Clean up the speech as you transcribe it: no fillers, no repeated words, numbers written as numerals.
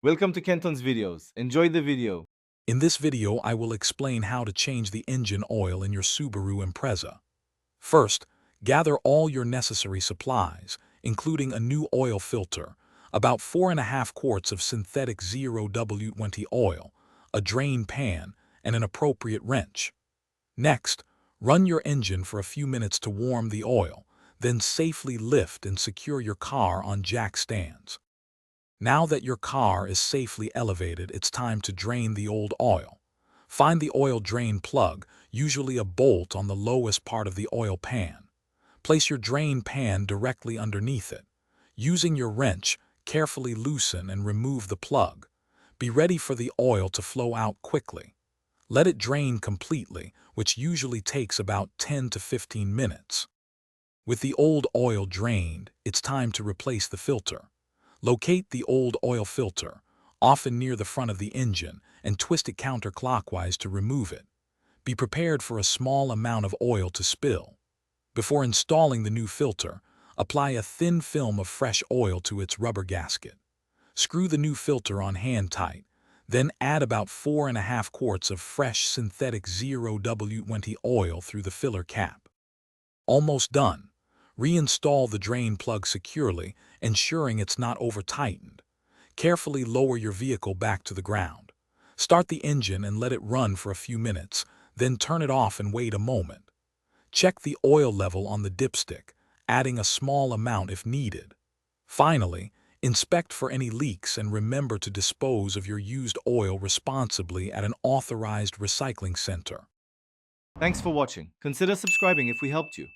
Welcome to Kenton's videos. Enjoy the video. In this video, I will explain how to change the engine oil in your Subaru Impreza. First, gather all your necessary supplies, including a new oil filter, about 4.5 quarts of synthetic 0W20 oil, a drain pan, and an appropriate wrench. Next, run your engine for a few minutes to warm the oil, then safely lift and secure your car on jack stands. Now that your car is safely elevated, it's time to drain the old oil. Find the oil drain plug, usually a bolt on the lowest part of the oil pan. Place your drain pan directly underneath it. Using your wrench, carefully loosen and remove the plug. Be ready for the oil to flow out quickly. Let it drain completely, which usually takes about 10 to 15 minutes. With the old oil drained, it's time to replace the filter. Locate the old oil filter, often near the front of the engine, and twist it counterclockwise to remove it. Be prepared for a small amount of oil to spill. Before installing the new filter, apply a thin film of fresh oil to its rubber gasket. Screw the new filter on hand tight, then add about 4.5 quarts of fresh synthetic 0W20 oil through the filler cap. Almost done. Reinstall the drain plug securely, ensuring it's not over-tightened. Carefully lower your vehicle back to the ground. Start the engine and let it run for a few minutes, then turn it off and wait a moment. Check the oil level on the dipstick, adding a small amount if needed. Finally, inspect for any leaks and remember to dispose of your used oil responsibly at an authorized recycling center. Thanks for watching. Consider subscribing if we helped you.